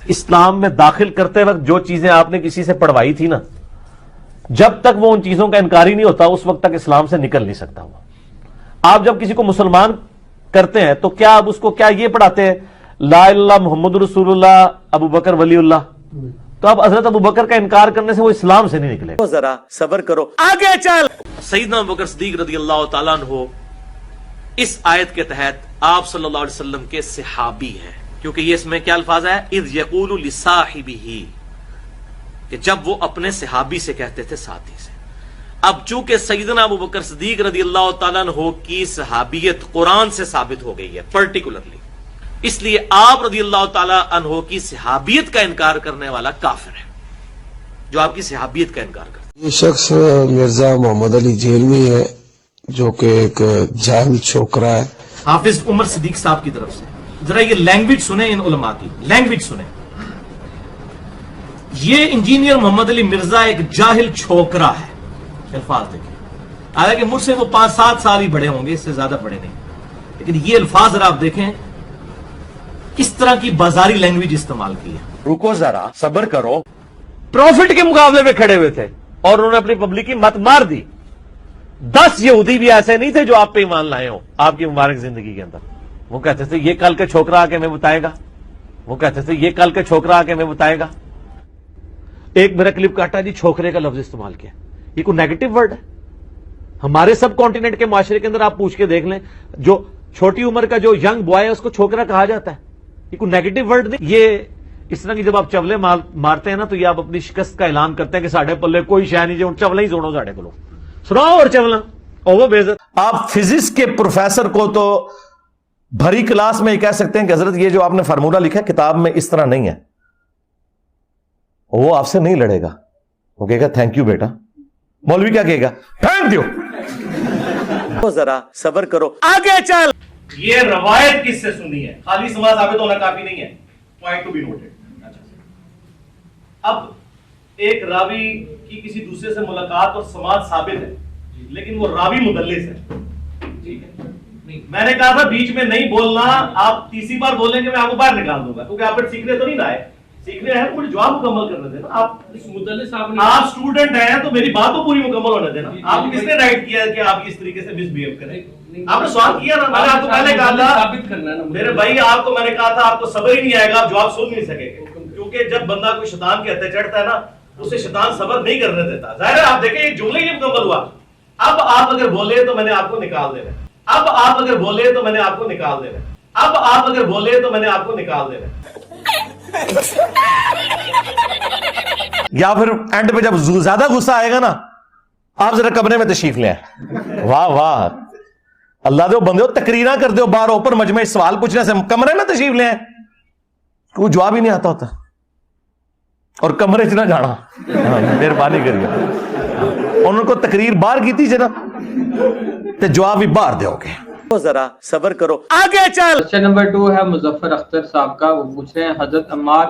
اسلام میں داخل کرتے وقت جو چیزیں آپ نے کسی سے پڑھوائی تھی نا، جب تک وہ ان چیزوں کا انکاری نہیں ہوتا اس وقت تک اسلام سے نکل نہیں سکتا وہ۔ آپ جب کسی کو مسلمان کرتے ہیں تو کیا آپ اس کو کیا یہ پڑھاتے ہیں لا الہ الا اللہ محمد رسول اللہ ابو بکر ولی اللہ؟ تو اب حضرت ابو بکر کا انکار کرنے سے وہ اسلام سے نہیں نکلے۔ ذرا صبر کرو، آگے چل۔ سیدنا ابو بکر صدیق رضی اللہ تعالیٰ عنہ اس آیت کے تحت آپ صلی اللہ علیہ وسلم کے صحابی ہیں، کیونکہ یہ اس میں کیا الفاظ ہے، اذ یقول لصاحبہ، کہ جب وہ اپنے صحابی سے کہتے تھے، ساتھی سے۔ اب چونکہ سیدنا ابو بکر صدیق رضی اللہ تعالیٰ عنہ کی صحابیت قرآن سے ثابت ہو گئی ہے پرٹیکولرلی، اس لیے آپ رضی اللہ تعالیٰ عنہ کی صحابیت کا انکار کرنے والا کافر ہے، جو آپ کی صحابیت کا انکار کرتا ہے۔ یہ شخص مرزا محمد علی جیلوی ہے، جو کہ ایک جاہل چھوکرا ہے۔ حافظ عمر صدیق صاحب کی طرف سے ذرا یہ لینگویج سنیں، ان علماء کی لینگویج سنیں۔ یہ انجینئر محمد علی مرزا ایک جاہل چھوکرا ہے، الفاظ دیکھیں، حالانکہ مجھ سے وہ 5-7 سال ہی بڑے ہوں گے، اس سے زیادہ بڑے نہیں، لیکن یہ الفاظ ذرا آپ دیکھیں کس طرح کی بازاری لینگویج استعمال کی ہے۔ رکو ذرا صبر کرو۔ پروفٹ کے مقابلے میں کھڑے ہوئے تھے اور انہوں نے اپنی پبلک کی مت مار دی۔ 10 یہودی بھی ایسے نہیں تھے جو آپ پہ ایمان لائے ہوں آپ کی مبارک زندگی کے اندر۔ وہ کہتے تھے یہ کل کے چھوکرا آ کے میں بتائے گا، وہ کہتے تھے یہ کل کے چھوکرا آ کے میں بتائے گا۔ ایک میرا کلپ کاٹا جی، چھوکرے کا لفظ استعمال کیا، یہ کوئی نیگیٹو ورڈ ہے؟ ہمارے سب کانٹیننٹ کے معاشرے کے اندر آپ پوچھ کے دیکھ لیں، جو چھوٹی عمر کا جو ینگ بوائے ہے اس کو چھوکرا کہا جاتا ہے، یہ کوئی نیگیٹو ورڈ نہیں۔ یہ اس طرح کی جب آپ چولے مارتے ہیں نا تو یہ آپ اپنی شکست کا اعلان کرتے ہیں کہ ساڑھے پلے کوئی شے نہیں، جو چولے ہی سنو ساڑھے کو سناؤ اور چولنا وہ بےزت۔ آپ فزکس کے پروفیسر کو تو بھری کلاس میں یہ کہہ سکتے ہیں کہ حضرت یہ جو آپ نے فارمولہ لکھا ہے کتاب میں اس طرح نہیں ہے، وہ آپ سے نہیں لڑے گا، وہ کہے گا تھینک یو بیٹا۔ مولوی کیا کہے گا؟ Thank you. ذرا صبر کرو، آگے چل۔ یہ روایت کس سے سنی ہے؟ خالی سماج ثابت ہونا کافی نہیں ہے، پوائنٹ ٹو بی نوٹڈ۔ اب ایک راوی کی کسی دوسرے سے ملاقات اور سماج ثابت ہے، لیکن وہ راوی مدلس ہے، میں نے کہا تھا بیچ میں نہیں بولنا، آپ تیسری بار بولیں گے میں آپ کو باہر نکال دوں گا، کیونکہ آپ سیکھنے تو نہیں نہ آئے، سیکھنے ہیں مجھے جواب مکمل کرنے دینا۔ آپ اسٹوڈنٹ ہیں تو میری بات تو پوری مکمل ہونے دینا۔ آپ نے کس نے رائٹ کیا کہ آپ اس طریقے سے مس بہیو کریں؟ آپ نے سوال کیا نا، میں نے آپ کو پہلے کہا تھا میرے بھائی، آپ کو میں نے کہا تھا آپ کو صبر ہی نہیں آئے گا، آپ جواب سن نہیں سکیں گے، کیونکہ جب بندہ کوئی شیطان کے ہتھے چڑھتا ہے نا اسے شیطان صبر نہیں کرنے دیتا۔ ظاہر ہے آپ دیکھیں یہ جملہ ہی نہیں مکمل ہوا۔ اب آپ اگر بولے تو میں نے آپ کو نکال دینا، اب آپ اگر بولے تو میں نے آپ کو نکال دینا، اب آپ اگر بولے تو میں نے آپ کو نکال دینا۔ یا پھر اینڈ پہ جب زیادہ غصہ آئے گا نا، آپ ذرا کمرے میں تشریف لیں۔ واہ واہ، اللہ دے بندے ہو، تقریراں کر دو باہر اوپر مجمع، سوال پوچھنے سے کمرے میں تشریف لیں، کوئی جواب ہی نہیں آتا ہوتا، اور کمرے چ نہ جانا، مہربانی کریے۔ انہوں کو تقریر باہر کی تھی جنا تے جواب بھی باہر دو گے۔ ذرا صبر کرو، آگے چل۔ کوشچن نمبر 2 ہے مظفر اختر صاحب کا، وہ پوچھ رہے ہیں حضرت عمار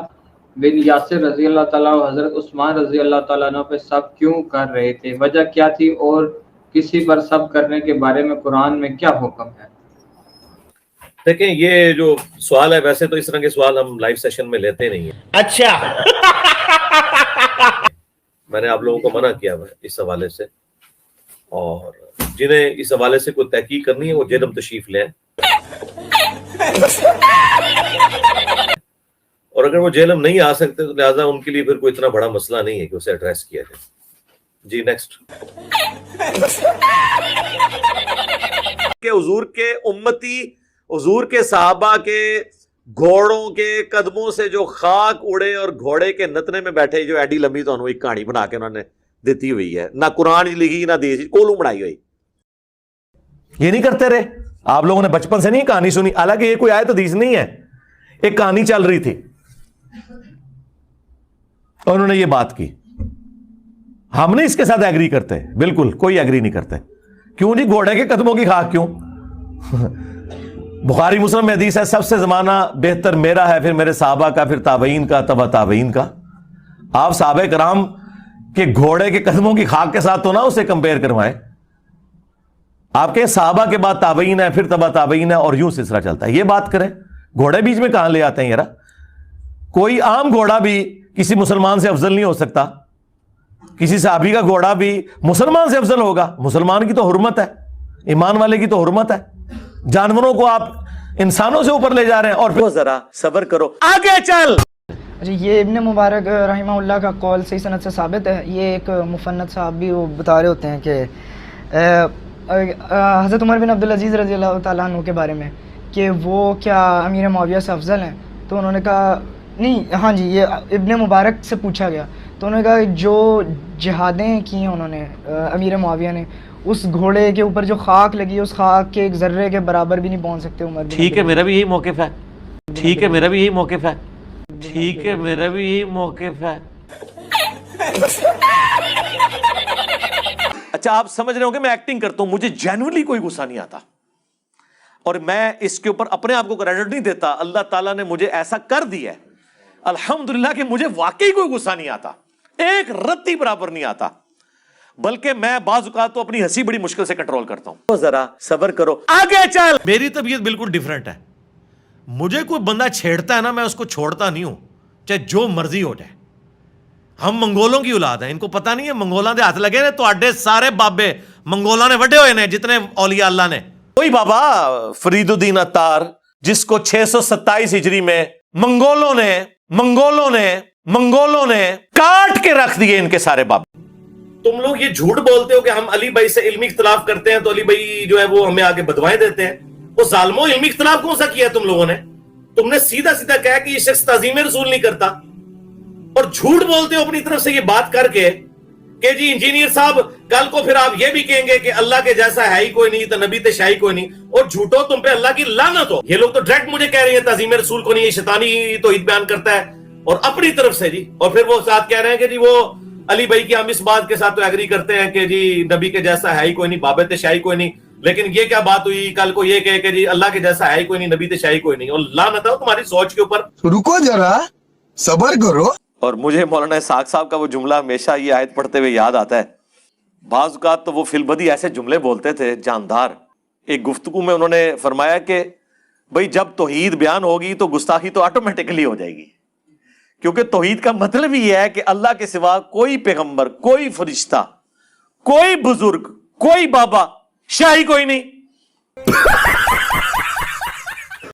بن یاسر رضی اللہ تعالیٰ اور حضرت عثمان رضی اللہ تعالیٰ عنہ پہ سب کیوں کر رہے تھے، وجہ کیا تھی، اور کسی پر سب کرنے کے بارے میں قرآن میں کیا حکم ہے؟ دیکھیں یہ جو سوال ہے، ویسے تو اس طرح کے سوال ہم لائیو سیشن میں لیتے نہیں ہیں۔ اچھا، میں نے آپ لوگوں کو منع کیا ہے اس حوالے سے، اور جنہیں اس حوالے سے کوئی تحقیق کرنی ہے وہ جیلم تشریف لیں، اور اگر وہ جیلم نہیں آ سکتے تو لہٰذا ان کے لیے پھر کوئی اتنا بڑا مسئلہ نہیں ہے کہ اسے ایڈریس کیا جائے۔ جی نیکسٹ۔ کہ حضور کے امتی، حضور کے صحابہ کے گھوڑوں کے قدموں سے جو خاک اڑے اور گھوڑے کے نتنے میں بیٹھے، جو ایڈی لمبی تو ایک کہانی بنا کے انہوں نے دیتی ہوئی ہے، نہ قرآن لکھی نہ دیسی کولوں بنائی ہوئی۔ یہ نہیں کرتے رہے آپ لوگوں نے بچپن سے نہیں کہانی سنی، حالانکہ یہ کوئی آیت حدیث نہیں ہے، ایک کہانی چل رہی تھی اور انہوں نے یہ بات کی۔ ہم نہیں اس کے ساتھ ایگری کرتے، بالکل کوئی ایگری نہیں کرتے۔ کیوں جی؟ گھوڑے کے قدموں کی خاک کیوں؟ بخاری مسلم میں حدیث ہے سب سے زمانہ بہتر میرا ہے، پھر میرے صحابہ کا، پھر تابعین کا، تبع تابعین کا۔ آپ صحابہ کرام کے گھوڑے کے قدموں کی خاک کے ساتھ تو نہ اسے کمپیئر کروائیں۔ آپ کے صحابہ کے بعد تابعین ہے، پھر تبع تابعین ہے، اور یوں سلسلہ چلتا ہے۔ یہ بات کریں، گھوڑے بیچ میں کہاں لے آتے ہیں یار؟ کوئی عام گھوڑا بھی کسی مسلمان سے افضل نہیں ہو سکتا. کسی صحابی کا گھوڑا بھی مسلمان سے افضل ہوگا. مسلمان کی تو حرمت ہے, ایمان والے کی تو حرمت ہے. جانوروں کو آپ انسانوں سے اوپر لے جا رہے ہیں. اور پھر ذرا صبر کرو, آگے چل. جی یہ ابن مبارک رحمہ اللہ کا قول صحیح سند سے ثابت ہے. یہ ایک مفند صاحب بھی وہ بتا رہے ہوتے ہیں کہ حضرت عمر بن عبدالعزیز رضی اللہ تعالیٰ عنہ کے بارے میں کہ وہ کیا امیر معاویہ سے افضل ہیں, تو انہوں نے کہا نہیں, ہاں جی یہ ابن مبارک سے پوچھا گیا تو انہوں نے کہا کہ جو جہادیں کی ہیں انہوں نے امیر معاویہ نے, اس گھوڑے کے اوپر جو خاک لگی ہے اس خاک کے ایک ذرے کے برابر بھی نہیں پہنچ سکتے عمر. ٹھیک ہے, میرا بھی یہی موقف ہے. ٹھیک ہے, میرا بھی یہی موقف ہے. ٹھیک ہے, میرا بھی یہی موقف ہے. اچھا آپ سمجھ رہے ہو کہ میں ایکٹنگ کرتا ہوں, مجھے جینوئنلی کوئی غصہ نہیں آتا, اور میں اس کے اوپر اپنے آپ کو کریڈٹ نہیں دیتا. اللہ تعالیٰ نے مجھے ایسا کر دیا ہے الحمدللہ کہ مجھے واقعی کوئی غصہ نہیں آتا, ایک رتی برابر نہیں آتا. بلکہ میں بعض اوقات تو اپنی ہنسی بڑی مشکل سے کنٹرول کرتا ہوں. ذرا صبر کرو, آگے چل. میری طبیعت بالکل ڈیفرنٹ ہے. مجھے کوئی بندہ چھیڑتا ہے نا, میں اس کو چھوڑتا نہیں ہوں چاہے جو مرضی ہو جائے. ہم منگولوں کی اولاد ہیں, ان کو پتہ نہیں ہے منگولاں دے ہاتھ لگے نے تو اڈے سارے بابے منگولاں نے وڈے ہوئے نے جتنے اولیاء اللہ نے. کوئی بابا فرید الدین عطار جس کو 627 ہجری میں منگولوں نے کاٹ کے رکھ دیے, ان کے سارے بابے. تم لوگ یہ جھوٹ بولتے ہو کہ ہم علی بھائی سے علمی اختلاف کرتے ہیں تو علی بھائی جو ہے وہ ہمیں آگے بدوائیں دیتے ہیں. وہ ظالموں, علمی اختلاف کون سا کیا ہے تم لوگوں نے؟ تم نے سیدھا سیدھا کہا کہ یہ شخص تعظیم رسول نہیں کرتا, اور جھوٹ بولتے ہو اپنی طرف سے یہ بات کر کے کہ جی انجینئر صاحب کل کو پھر آپ یہ بھی کہیں گے کہ اللہ کے جیسا ہے ہی کوئی نہیں, تو نبی تے شاہی کوئی نہیں. اور جھوٹو, تم پہ اللہ کی لعنت ہو. یہ لوگ تو ڈائریکٹ مجھے کہہ رہے ہیں تعظیم رسول کو نہیں, یہ شیطانی توحید بیان کرتا ہے, اور اپنی طرف سے جی. اور پھر وہ ساتھ کہہ رہے ہیں کہ جی وہ علی بھائی کی ہم اس بات کے ساتھ تو ایگری کرتے ہیں کہ جی نبی کے جیسا ہے ہی کوئی نہیں, بابے تے شاہی کوئی نہیں. لیکن یہ کیا بات ہوئی کل کو یہ کہے کہ جی اللہ کے جیسا ہے ہی کوئی نہیں, نبی تے شاہی کوئی نہیں. اور لعنت ہو تمہاری سوچ کے اوپر. رکو ذرا, صبر کرو. اور مجھے مولانا اسحاق صاحب کا وہ جملہ ہمیشہ یہ آیت پڑھتے ہوئے یاد آتا ہے. بعض اوقات تو وہ فی البدی ایسے جملے بولتے تھے جاندار. ایک گفتگو میں انہوں نے فرمایا کہ بھئی جب توحید بیان ہوگی تو گستاخی تو آٹومیٹکلی ہو جائے گی, کیونکہ توحید کا مطلب یہ ہے کہ اللہ کے سوا کوئی پیغمبر, کوئی فرشتہ, کوئی بزرگ, کوئی بابا, شاہی کوئی نہیں.